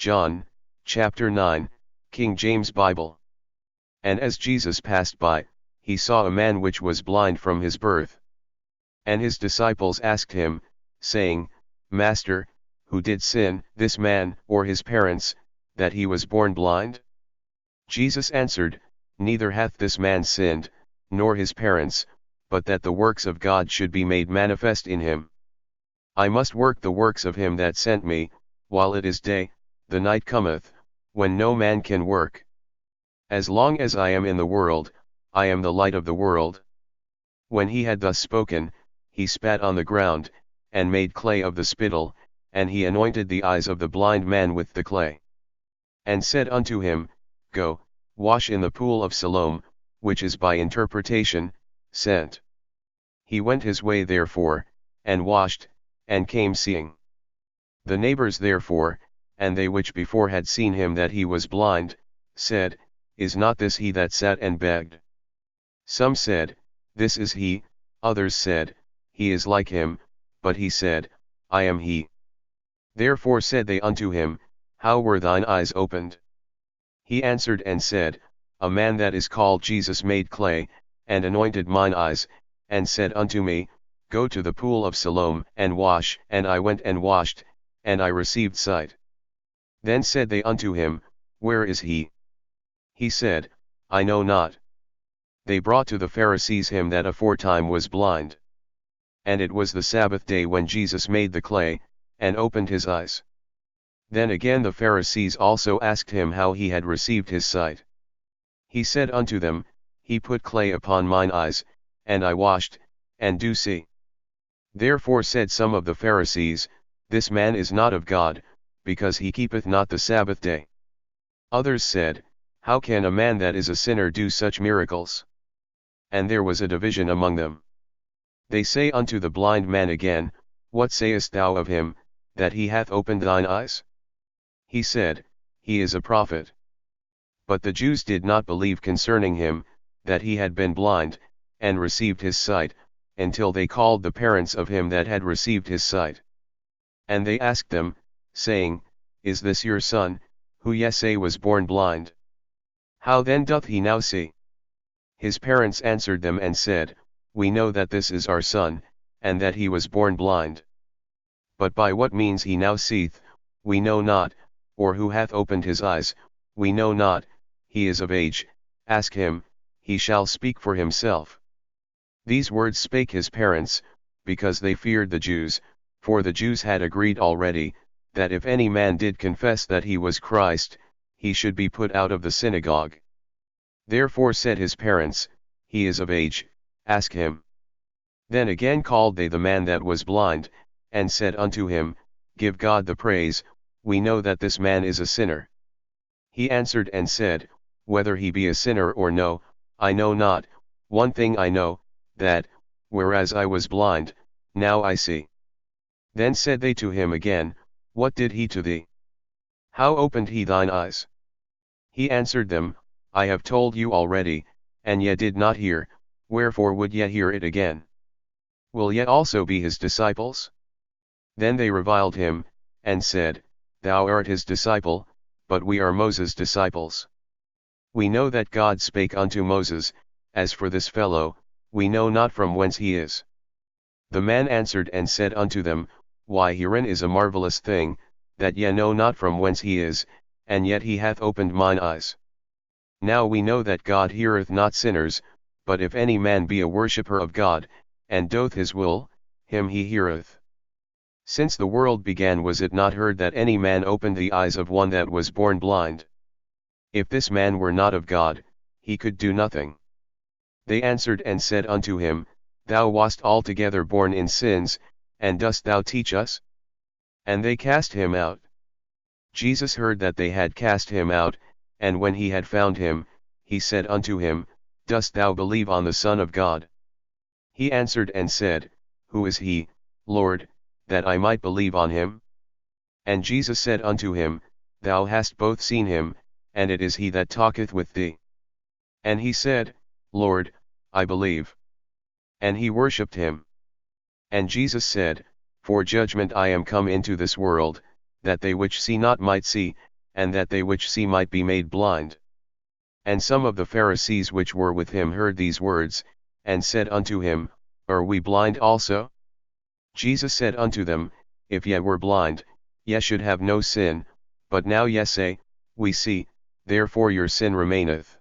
John, chapter 9, King James Bible. And as Jesus passed by, he saw a man which was blind from his birth. And his disciples asked him, saying, Master, who did sin, this man, or his parents, that he was born blind? Jesus answered, Neither hath this man sinned, nor his parents, but that the works of God should be made manifest in him. I must work the works of him that sent me, while it is day. The night cometh, when no man can work. As long as I am in the world, I am the light of the world. When he had thus spoken, he spat on the ground, and made clay of the spittle, and he anointed the eyes of the blind man with the clay. And said unto him, Go, wash in the pool of Siloam, which is by interpretation, sent. He went his way therefore, and washed, and came seeing. The neighbors therefore, and they which before had seen him that he was blind, said, Is not this he that sat and begged? Some said, This is he, others said, He is like him, but he said, I am he. Therefore said they unto him, How were thine eyes opened? He answered and said, A man that is called Jesus made clay, and anointed mine eyes, and said unto me, Go to the pool of Siloam and wash. And I went and washed, and I received sight. Then said they unto him, Where is he? He said, I know not. They brought to the Pharisees him that aforetime was blind. And it was the Sabbath day when Jesus made the clay, and opened his eyes. Then again the Pharisees also asked him how he had received his sight. He said unto them, He put clay upon mine eyes, and I washed, and do see. Therefore said some of the Pharisees, This man is not of God, because he keepeth not the Sabbath day. Others said, How can a man that is a sinner do such miracles? And there was a division among them. They say unto the blind man again, What sayest thou of him, that he hath opened thine eyes? He said, He is a prophet. But the Jews did not believe concerning him, that he had been blind, and received his sight, until they called the parents of him that had received his sight. And they asked them, saying, Is this your son, who ye say was born blind? How then doth he now see? His parents answered them and said, We know that this is our son, and that he was born blind. But by what means he now seeth, we know not, or who hath opened his eyes, we know not. He is of age, ask him, he shall speak for himself. These words spake his parents, because they feared the Jews, for the Jews had agreed already, that if any man did confess that he was Christ, he should be put out of the synagogue. Therefore said his parents, He is of age, ask him. Then again called they the man that was blind, and said unto him, Give God the praise, we know that this man is a sinner. He answered and said, Whether he be a sinner or no, I know not. One thing I know, that, whereas I was blind, now I see. Then said they to him again, What did he to thee? How opened he thine eyes? He answered them, I have told you already, and ye did not hear, wherefore would ye hear it again? Will ye also be his disciples? Then they reviled him, and said, Thou art his disciple, but we are Moses' disciples. We know that God spake unto Moses, as for this fellow, we know not from whence he is. The man answered and said unto them, Why herein is a marvelous thing, that ye know not from whence he is, and yet he hath opened mine eyes. Now we know that God heareth not sinners, but if any man be a worshipper of God, and doth his will, him he heareth. Since the world began was it not heard that any man opened the eyes of one that was born blind? If this man were not of God, he could do nothing. They answered and said unto him, Thou wast altogether born in sins, and dost thou teach us? And they cast him out. Jesus heard that they had cast him out, and when he had found him, he said unto him, Dost thou believe on the Son of God? He answered and said, Who is he, Lord, that I might believe on him? And Jesus said unto him, Thou hast both seen him, and it is he that talketh with thee. And he said, Lord, I believe. And he worshipped him. And Jesus said, For judgment I am come into this world, that they which see not might see, and that they which see might be made blind. And some of the Pharisees which were with him heard these words, and said unto him, Are we blind also? Jesus said unto them, If ye were blind, ye should have no sin, but now ye say, We see, therefore your sin remaineth.